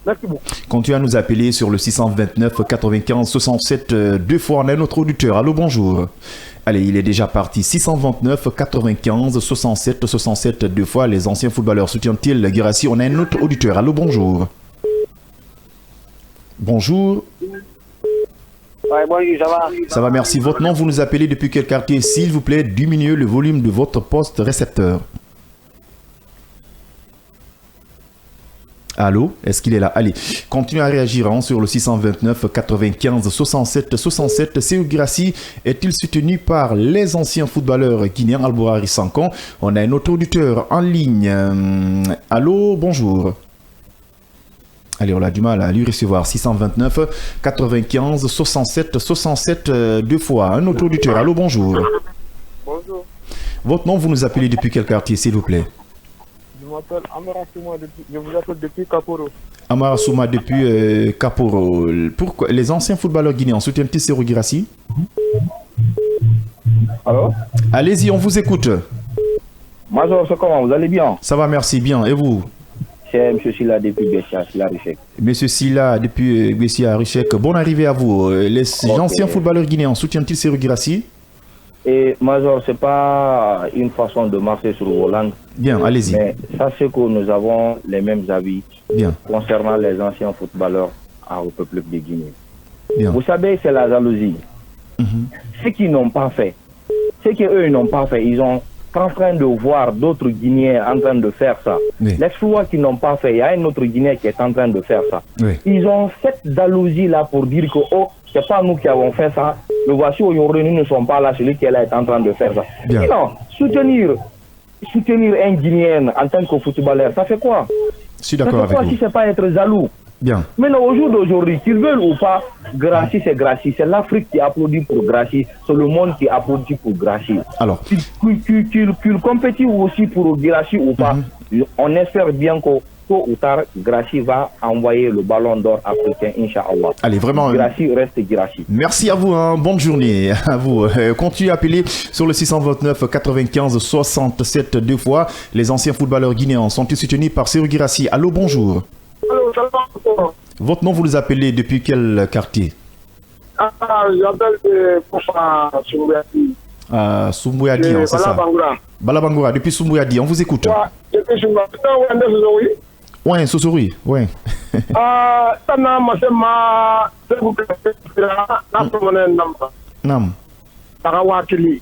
Merci beaucoup. Continuez à nous appeler sur le 629 95 67 deux fois. On a notre auditeur. Allô, bonjour. Allez, il est déjà parti. 629 95 67 67 deux fois. Les anciens footballeurs soutiennent-ils Guirassy? On a un autre auditeur. Allô, bonjour. Bonjour. Ouais, bonjour, ça va? Ça va, merci. Votre nom, vous nous appelez depuis quel quartier? S'il vous plaît, diminuez le volume de votre poste récepteur. Allô? Est-ce qu'il est là? Allez, continuez à réagir sur le 629 95 67 67. Sékou Guirassy est-il soutenu par les anciens footballeurs guinéens Albourari Sankon? On a un autre auditeur en ligne. Allô? Bonjour. Allez, on a du mal à lui recevoir. 629 95 67 67 deux fois. Un autre auditeur. Allô? Bonjour. Bonjour, Votre nom, vous nous appelez depuis quel quartier, s'il vous plaît? je m'appelle Amara Souma, je vous appelle depuis Kaporo. Amara Souma depuis Kaporo. Pourquoi les anciens footballeurs guinéens soutiennent-ils Sékou Guirassy? Alors, Allez-y, on vous écoute. Major, c'est comment? Vous allez bien? Ça va, merci bien. Et vous? C'est M. Silla depuis Bessia, Silla Richek. Monsieur Silla depuis Bessia Richek. Bonne arrivée à vous. Les anciens footballeurs guinéens soutiennent-ils Sékou Guirassy? Et Major, c'est pas une façon de marcher sur vos langues. Bien, allez-y. Mais sachez que nous avons les mêmes avis Bien, concernant les anciens footballeurs au peuple de Guinée. bien. Vous savez, c'est la jalousie. Ce qu'ils n'ont pas fait, ce qu'eux n'ont pas fait, ils sont en train de voir d'autres Guinéens en train de faire ça. Oui. L'exploit qu'ils n'ont pas fait, il y a un autre Guinéen qui est en train de faire ça. Oui. Ils ont cette jalousie-là pour dire que, oh, c'est pas nous qui avons fait ça. Le voici aujourd'hui, nous ne sommes pas là, celui qui est là est en train de faire ça. Bien. Sinon, soutenir un Guinéen en tant que footballeur, ça fait quoi? Je suis Ça d'accord fait quoi avec si vous. c'est pas être jaloux? Bien, Maintenant, au jour d'aujourd'hui, qu'ils veulent ou pas, Guirassy, c'est Guirassy. C'est l'Afrique qui applaudit pour Guirassy. C'est le monde qui applaudit pour Guirassy. alors, Qu'il compétit aussi pour Guirassy ou pas, on espère bien que tôt ou tard, Guirassy va envoyer le ballon d'or africain, Inch'Allah. allez, vraiment. Guirassy reste Guirassy. Merci à vous, hein. Bonne journée à vous. Continuez à appeler sur le 629 95 67 deux fois. Les anciens footballeurs guinéens sont-ils soutenus par Sékou Guirassy? Allô, bonjour. Allô, ça va? Votre nom, vous nous appelez depuis quel quartier? J'appelle pour Soumbouyadi. Soumbouyadi, hein, c'est ça? Bangura. Balabangoura, depuis Soumbouyadi, on vous écoute. Depuis Soumbouyadi. Oui. Ouais, Sosori, ouais. Tana Masema, Sékou Guirassy, Namba. Nam. Tarawakili.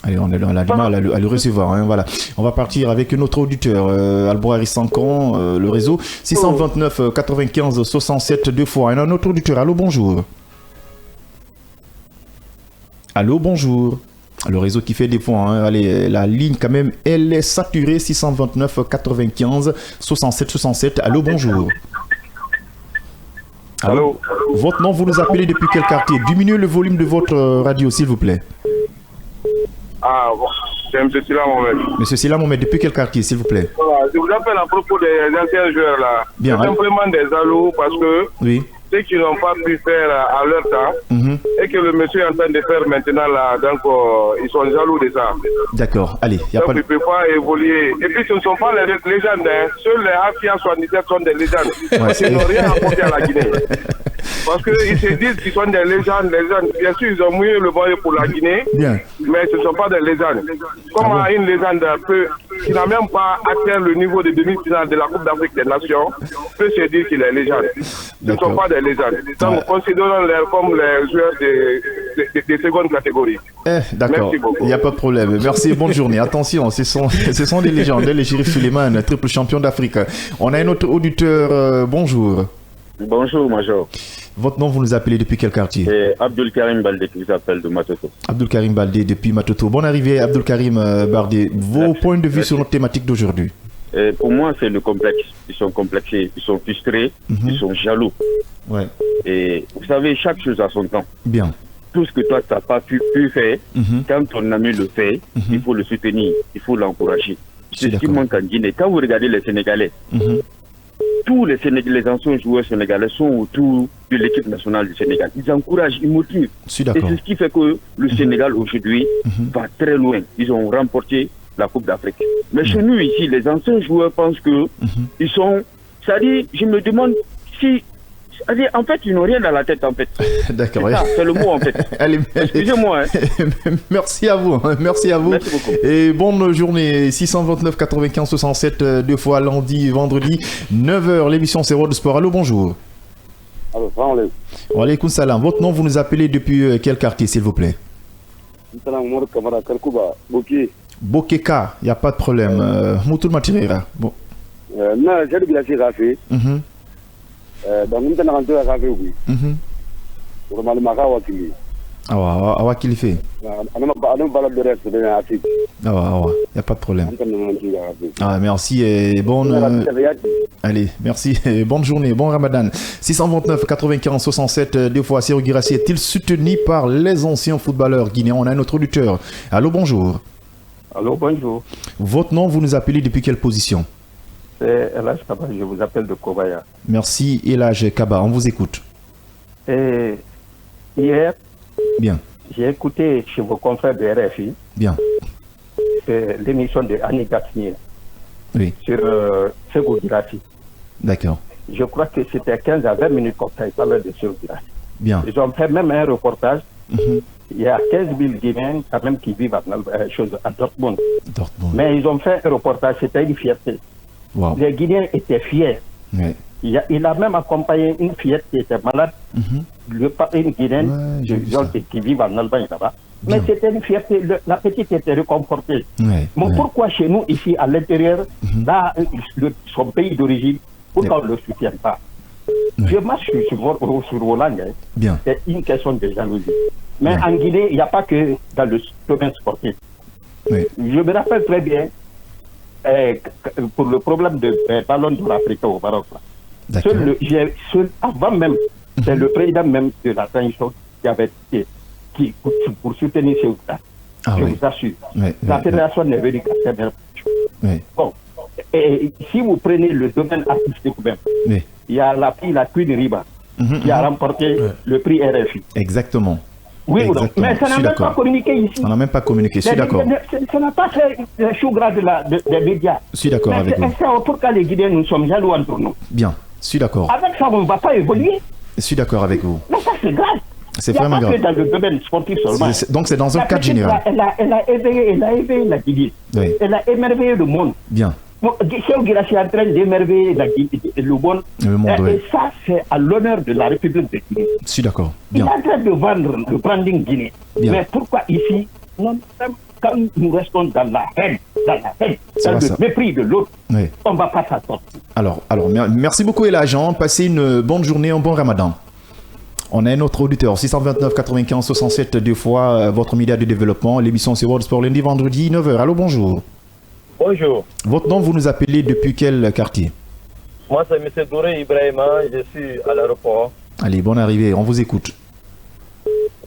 Allez, on a du mal à le recevoir. Hein, voilà. On va partir avec notre auditeur, Albourari Sankon, le réseau. 629 95 67 deux fois. Un autre auditeur. Allô, bonjour. Allô, bonjour. Le réseau qui fait des points. Hein. Allez, la ligne quand même, elle est saturée. 629 95 67 67. Allô, bonjour. Allô. Votre nom, vous nous appelez depuis quel quartier? Diminuez le volume de votre radio, s'il vous plaît. Ah, bon. C'est M. Silla Mohamed. Monsieur Silla Mohamed, depuis quel quartier, s'il vous plaît? Voilà, je vous appelle à propos des anciens joueurs là. Bien, C'est simplement des alous parce que Oui. ceux qui n'ont pas pu faire à leur temps et que le monsieur est en train de faire maintenant là, donc ils sont jaloux de ça. D'accord, allez, il n'y a Donc pas de... ils ne peuvent pas évoluer. Et puis ce ne sont pas les légendes, hein. Seuls les Afia 77 sont des légendes. Ouais, Ils n'ont rien apporté à la Guinée. Parce qu'ils se disent qu'ils sont des légendes, Bien sûr, ils ont mouillé le maillot pour la Guinée, Bien. mais ce ne sont pas des légendes. Comment une légende qui n'a même pas atteint le niveau de demi-finale de la Coupe d'Afrique des Nations peut se dire qu'il est légende? Ce ne sont pas des légendes. Donc, considérons-les comme les joueurs de seconde catégorie. D'accord, Merci beaucoup. il n'y a pas de problème. Merci, bonne journée. Attention, ce sont des légendes, les Chérif Suleiman, triple champion d'Afrique. On a un autre auditeur, bonjour. Bonjour, Major. Votre nom, vous nous appelez depuis quel quartier? C'est Abdul Karim Baldé qui vous appelle de Matoto. Abdul Karim Baldé depuis Matoto. Bonne arrivée, Abdul Karim Baldé. Vos points de vue sur notre thématique d'aujourd'hui? Pour moi, c'est le complexe. Ils sont complexés, ils sont frustrés, ils sont jaloux. Ouais. Et vous savez, chaque chose a son temps. Bien. Tout ce que toi, tu n'as pas pu faire, quand ton ami le fait, il faut le soutenir, il faut l'encourager. C'est ce qui manque en Guinée. Quand vous regardez les Sénégalais, tous les anciens joueurs sénégalais sont autour de l'équipe nationale du Sénégal. Ils encouragent, ils motivent. Et c'est ce qui fait que le Sénégal aujourd'hui va très loin. Ils ont remporté la Coupe d'Afrique. Mais chez nous ici, les anciens joueurs pensent que ils sont... C'est-à-dire, je me demande si... C'est-à-dire, en fait, ils n'ont rien dans la tête, en fait. D'accord. C'est le mot, en fait. Excusez-moi. Merci à vous. Merci à vous. Merci beaucoup. Et bonne journée. 629 95 67, deux fois lundi, vendredi, 9h. L'émission c'est World Sport. Allô, bonjour. Allô, salam alaikum. Wa alaykoum salam. Votre nom, vous nous appelez depuis quel quartier, s'il vous plaît? Salam Omar Kamara Kalkouba, Boki. Bokeka, il n'y a pas de problème. Moutoul Matirera. Bon. Non, j'ai bien assez rafé. Donc, nous avons rentré à rafé, oui. Normalement, Wakili. Ah, Wakili fait. On balade de reste de l'Afrique. Ah, il n'y a pas de problème. Ah, merci et bonne... Allez, merci et bonne journée, bon Ramadan. 629 95 67, deux fois Serhou Guirassy est-il soutenu par les anciens footballeurs guinéens? On a un autre auditeur. Allô, bonjour. Allô, bonjour. Votre nom, vous nous appelez depuis quelle position? C'est Elage Kaba, je vous appelle de Kobaya. Merci Elage Kaba, on vous écoute. Et hier, bien, j'ai écouté chez vos confrères de RFI bien, l'émission de Annie Gatnier sur Serhou Guirassy. D'accord. Je crois que c'était 15 à 20 minutes comme ça, ils parlaient de Serhou Guirassy. Bien. Ils ont fait même un reportage. Il y a 15 000 Guinéens quand même qui vivent à Dortmund. Mais ils ont fait un reportage, c'était une fierté. Wow. Les Guinéens étaient fiers. Ouais. Il a même accompagné une fillette qui était malade, une Guinéenne qui vit en Allemagne là-bas. Mais c'était une fierté, la petite était réconfortée. Mais pourquoi chez nous, ici, à l'intérieur, là, son pays d'origine, pourquoi on ne le soutient pas? Je marche sur Hollande, c'est une question de jalousie. Mais en Guinée, il n'y a pas que dans le domaine sportif. Je me rappelle très bien, pour le problème de ballon d'or africain au Maroc, avant même, c'est le président même de la transition qui avait été pour soutenir ce gars. Je vous assure. La fédération n'est venue qu'à cette même. Bon, et si vous prenez le domaine artistique même, il y a la Queen Riba qui a remporté le prix RFI. Exactement. Oui, mais ça n'a même pas communiqué ici. On n'a même pas communiqué, je suis d'accord. Ça n'a pas fait le chou gras des médias. Je suis d'accord avec vous. Pourquoi les Guinéens, nous sommes jaloux entre nous? Bien, je suis d'accord. Avec ça, on ne va pas évoluer. Je suis d'accord avec vous. Mais ça, c'est grave. C'est vraiment grave. Il n'y a pas que dans le domaine sportif seulement. Donc c'est dans un cadre général. Elle a éveillé la Guinée. Elle a émerveillé le monde. Bien. Serhou Guirassy est en train d'émerveiller le monde. Et ça, c'est à l'honneur de la République de Guinée. Je suis d'accord. Il est en train de vendre le branding Guinée. Mais pourquoi ici, quand nous restons dans la haine, dans le mépris de l'autre, on ne va pas s'attendre. Alors, merci beaucoup Elage. Passez une bonne journée, un bon Ramadan. On a un autre auditeur, 629 95 67, deux fois votre média de développement. L'émission c'est World Sport lundi, vendredi, 9h. Allô, bonjour. Bonjour. Votre nom, vous nous appelez depuis quel quartier? Moi, c'est M. Doré Ibrahima, je suis à l'aéroport. Allez, bonne arrivée, on vous écoute.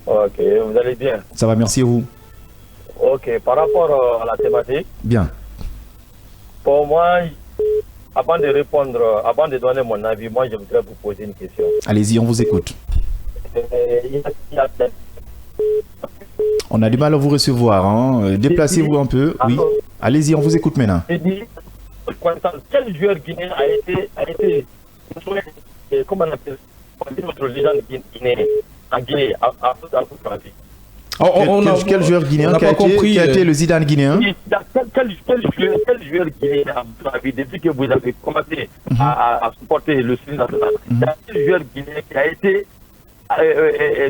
Ok, vous allez bien? Ça va, merci à vous. Ok, par rapport à la thématique. Bien. Pour moi, avant de répondre, avant de donner mon avis, moi, je voudrais vous poser une question. Allez-y, on vous écoute. On a du mal à vous recevoir, hein. Déplacez-vous un peu. Oui. Allez-y, on vous écoute maintenant. Quel joueur guinéen a été comment on appelle notre légende guinéenne en Guinée à votre avis? Quel joueur guinéen qui a été le Zidane guinéen? Quel joueur guinéen à votre avis, depuis que vous avez commencé à supporter le Sud national, quel joueur guinéen qui a été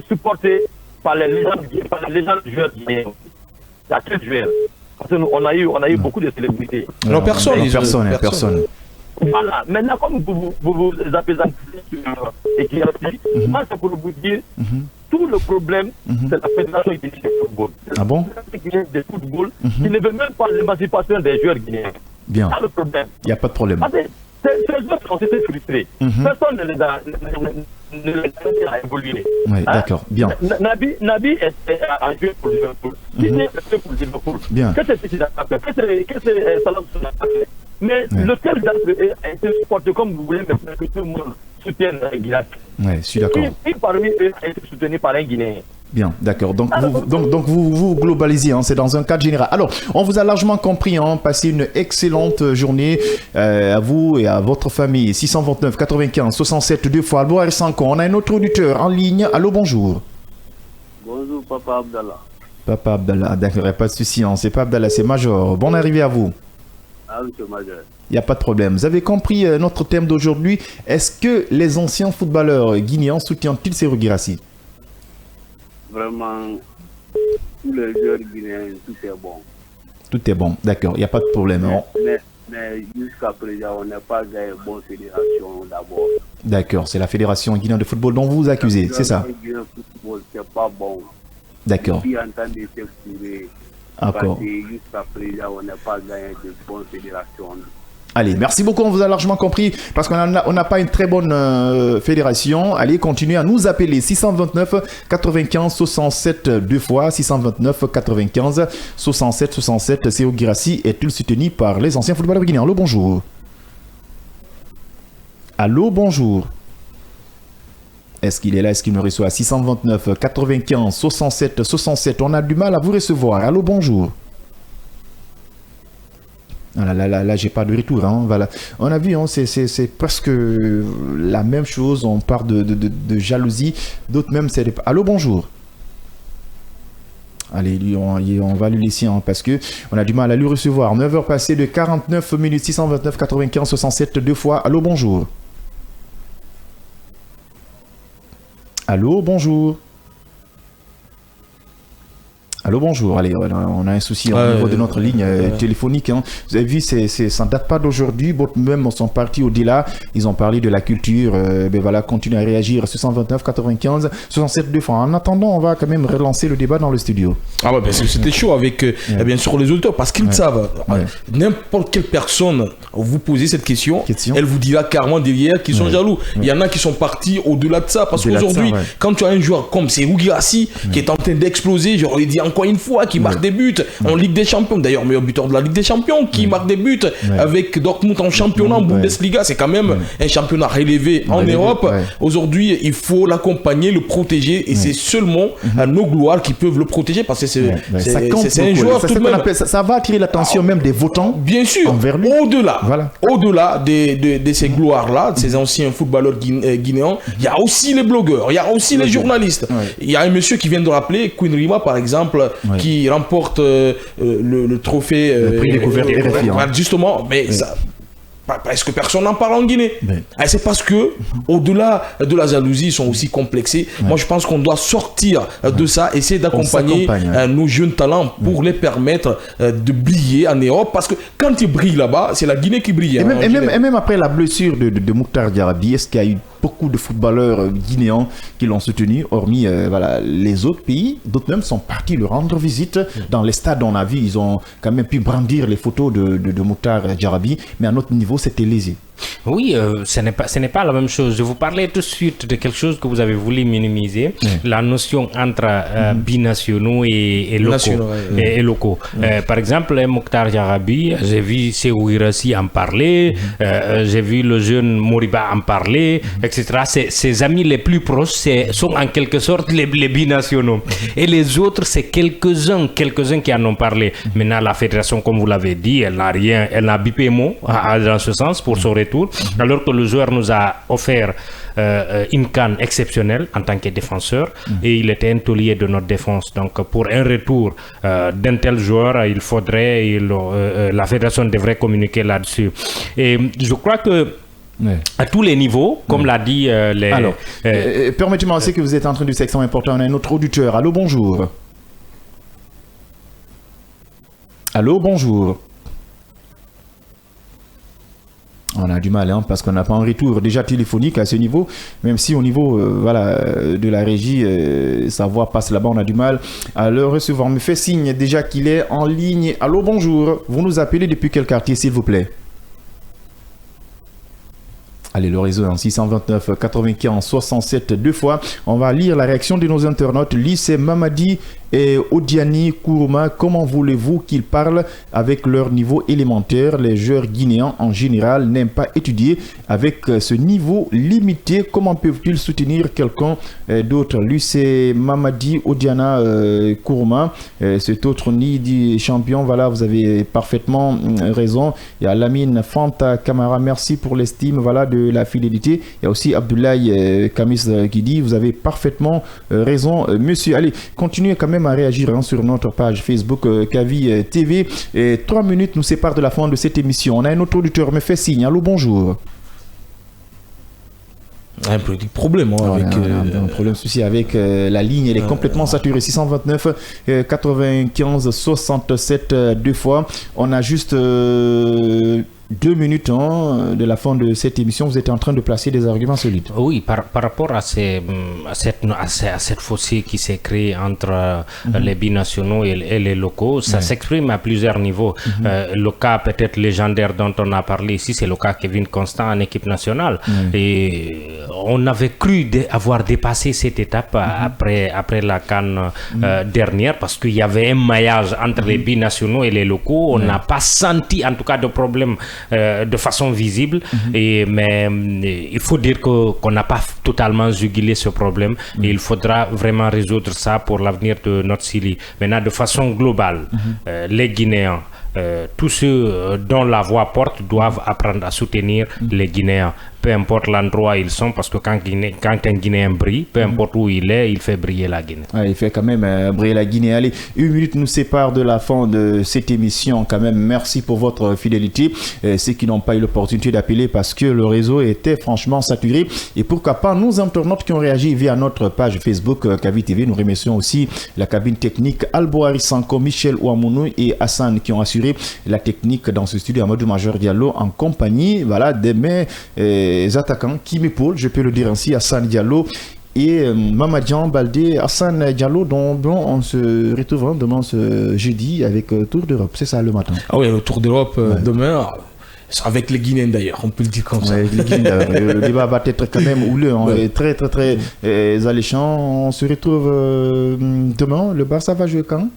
supporté par les légendes joueurs guinéens? Il y a quel joueur? Parce qu'on a eu beaucoup de célébrités. Non, personne. Voilà. Maintenant, comme vous appelez et qui moi, c'est pour vous dire, tout le problème, c'est la Fédération guinéenne de football. Ah bon? La Fédération guinéenne de football qui ne veut même pas l'émancipation des joueurs guinéens. Bien. C'est ça le problème. Il n'y a pas de problème. Ces joueurs ont été frustrés. Personne ne les a évolué. Oui, d'accord. Bien. Nabi a joué pour Liverpool. Il est resté pour Liverpool. Bien. Qu'est-ce que c'est Salah n'a pas fait? Mais lequel d'entre eux a été supporté comme vous voulez maintenant que tout le monde soutienne Guinée? Oui, je suis d'accord. Qui parmi eux a été soutenu par un Guinéen? Bien, d'accord. Donc, vous globalisez, hein, c'est dans un cadre général. Alors, on vous a largement compris, hein, passez une excellente journée à vous et à votre famille. 629 95 67 2 fois. Albo Sanko, on a un autre auditeur en ligne. Allô, bonjour. Bonjour, Papa Abdallah. Papa Abdallah, d'accord, pas de souci, hein, c'est pas Abdallah, c'est Major. Bonne arrivée à vous. Ah oui, c'est Major. Il n'y a pas de problème. Vous avez compris notre thème d'aujourd'hui. Est-ce que les anciens footballeurs guinéens soutiennent-ils Serhou Guirassy? Vraiment, tous les joueurs guinéens, tout est bon. Tout est bon, d'accord, il n'y a pas de problème. Mais jusqu'à présent, on n'a pas gagné bonne fédération d'abord. D'accord, c'est la Fédération guinéenne de football dont vous vous accusez, c'est ça? Le football, c'est pas bon. D'accord. Puis en train de s'exprimer. D'accord. Jusqu'à présent, on n'a pas gagné de bonne fédération. Allez, merci beaucoup, on vous a largement compris, parce qu'on n'a pas une très bonne fédération. Allez, continuez à nous appeler 629 95 67 deux fois, 629 95 67 67. Serhou Guirassy est-il soutenu par les anciens footballeurs guinéens? Allô, bonjour. Allô, bonjour. Est-ce qu'il est là? Est-ce qu'il me reçoit? 629 95 67 67. On a du mal à vous recevoir. Allô, bonjour. Ah là, j'ai pas de retour. Hein, voilà. On a vu, hein, c'est presque la même chose. On parle de jalousie. D'autres même, c'est... Allô, bonjour. Allez, lui, on va lui laisser, hein, parce que on a du mal à lui recevoir. 9h passées de 49 minutes. 629 95 67 deux fois. Allô, bonjour. Allô, bonjour. Allô, bonjour. Allez, on a un souci au niveau de notre ligne téléphonique. Hein. Vous avez vu, ça ne date pas d'aujourd'hui. D'autres même sont partis au-delà. Ils ont parlé de la culture. Ben voilà, continuez à réagir. 629 95 67 deux fois. En attendant, on va quand même relancer le débat dans le studio. Ah ouais, parce que c'était chaud avec bien sûr les auditeurs, parce qu'ils savent. N'importe quelle personne vous posez cette question, elle vous dira carrément derrière qu'ils sont jaloux. Il y en a qui sont partis au-delà de ça, parce qu'aujourd'hui, quand tu as un joueur comme Serhou Guirassy qui est en train d'exploser, j'aurais dit encore une fois, qui marque des buts en Ligue des Champions, d'ailleurs meilleur buteur de la Ligue des Champions, qui marque des buts avec Dortmund en championnat, en Bundesliga, c'est quand même un championnat relevé en Europe. Aujourd'hui, il faut l'accompagner, le protéger, et c'est seulement nos gloires qui peuvent le protéger, parce que c'est un joueur tout de même. Ça va attirer l'attention même des votants. Bien sûr, au-delà de ces gloires-là, de ces anciens footballeurs guinéens, il y a aussi les blogueurs, il y a aussi les journalistes. Il y a un monsieur qui vient de rappeler, Queen Rima par exemple, qui remporte le trophée le prix découvert RFI, justement, mais ça, est-ce que personne n'en parle en Guinée? C'est parce que au-delà de la jalousie, ils sont aussi complexés. Moi, je pense qu'on doit sortir de ça, essayer d'accompagner nos jeunes talents pour les permettre de briller en Europe, parce que quand ils brillent là-bas, c'est la Guinée qui brille. Et même après la blessure de Mokhtar Diarabi, est-ce qu'il y a eu beaucoup de footballeurs guinéens qui l'ont soutenu, hormis les autres pays? D'autres même sont partis le rendre visite. Dans les stades, on a vu, ils ont quand même pu brandir les photos de Mokhtar Diarabi, mais à notre niveau, c'était lésé. Oui, ce n'est pas la même chose. Je vous parlais tout de suite de quelque chose que vous avez voulu minimiser, la notion entre binationaux et locaux. Par exemple, Mokhtar Diarabi, j'ai vu Serhou Guirassy en parler, j'ai vu le jeune Moriba en parler, etc. Ses amis les plus proches sont en quelque sorte les binationaux. Et les autres, c'est quelques-uns qui en ont parlé. Maintenant, la fédération, comme vous l'avez dit, elle n'a bipé mot dans ce sens pour son retour, alors que le joueur nous a offert une CAN exceptionnelle en tant que défenseur, et il était un taulier de notre défense. Donc pour un retour d'un tel joueur, la fédération devrait communiquer là-dessus. Et je crois que à tous les niveaux, comme l'a dit Alors, permettez-moi, c'est que vous êtes en train de dire extrêmement important. On a un autre auditeur. Allô, bonjour. Allô, bonjour. On a du mal, hein, parce qu'on n'a pas un retour déjà téléphonique à ce niveau, même si au niveau de la régie, sa voix passe là-bas, on a du mal à le recevoir. On me fait signe déjà qu'il est en ligne. Allô, bonjour. Vous nous appelez depuis quel quartier, s'il vous plaît? Allez, le réseau en 629 95 67 deux fois. On va lire la réaction de nos internautes. Lycée Mamadi et Odiani Kourouma, comment voulez-vous qu'ils parlent avec leur niveau élémentaire? Les joueurs guinéens en général n'aiment pas étudier avec ce niveau limité. Comment peuvent-ils soutenir quelqu'un d'autre? Lycée Mamadi Odiana Kourouma, cet autre nid du champion. Voilà, vous avez parfaitement raison. Il y a Lamine Fanta Kamara, merci pour l'estime, voilà, de la fidélité. Il y a aussi Abdoulaye Kamis qui dit, vous avez parfaitement raison, monsieur. Allez, continuez quand même à réagir sur notre page Facebook Kavi TV. Et 3 minutes nous séparent de la fin de cette émission. On a un autre auditeur, me fait signe. Allô, bonjour. Un petit problème avec un problème souci avec la ligne, elle est complètement saturée. 629 95 67 deux fois. On a juste 2 minutes de la fin de cette émission. Vous êtes en train de placer des arguments solides. Oui, par rapport à cette fossé qui s'est créée entre les binationaux et les locaux, ça s'exprime à plusieurs niveaux. Le cas peut-être légendaire dont on a parlé ici, c'est le cas Kevin Constant en équipe nationale. Et on avait cru avoir dépassé cette étape après la CAN dernière, parce qu'il y avait un maillage entre les binationaux et les locaux. On n'a pas senti en tout cas de problème de façon visible, mais il faut dire qu'on n'a pas totalement jugulé ce problème et il faudra vraiment résoudre ça pour l'avenir de notre Syrie. Maintenant, de façon globale, les Guinéens, tous ceux dont la voix porte doivent apprendre à soutenir les Guinéens, peu importe l'endroit où ils sont, parce que quand un Guinéen brille, peu importe où il est, il fait briller la Guinée. Il fait quand même briller la Guinée. Allez, 1 minute nous sépare de la fin de cette émission. Quand même, merci pour votre fidélité. Ceux qui n'ont pas eu l'opportunité d'appeler parce que le réseau était franchement saturé. Et pourquoi pas nos internautes qui ont réagi via notre page Facebook Kavi TV. Nous remercions aussi la cabine technique Alboari Sanko, Michel Ouamounou et Hassan qui ont assuré la technique dans ce studio. Amadou Major Diallo en compagnie, voilà, de mes attaquants qui m'épaulent, je peux le dire ainsi, Hassan Diallo et Mamadian Baldé. Hassan Diallo, dont on se retrouve demain ce jeudi avec Tour d'Europe, c'est ça le matin? Ah oui, le Tour d'Europe demain, avec les Guinéens d'ailleurs, on peut le dire comme ça. Le débat va être quand même houleux, très très très alléchant. On se retrouve demain. Le Barça va jouer quand?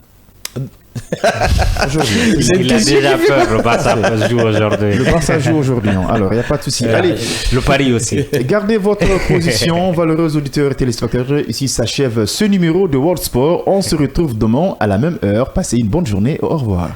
Il a déjà peur, le Barça joue aujourd'hui. Le Barça joue aujourd'hui, alors il n'y a pas de souci. Allez, le Paris aussi. Gardez votre position, valeureux auditeurs et téléspectateurs. Ici s'achève ce numéro de World Sport. On se retrouve demain à la même heure. Passez une bonne journée. Au revoir.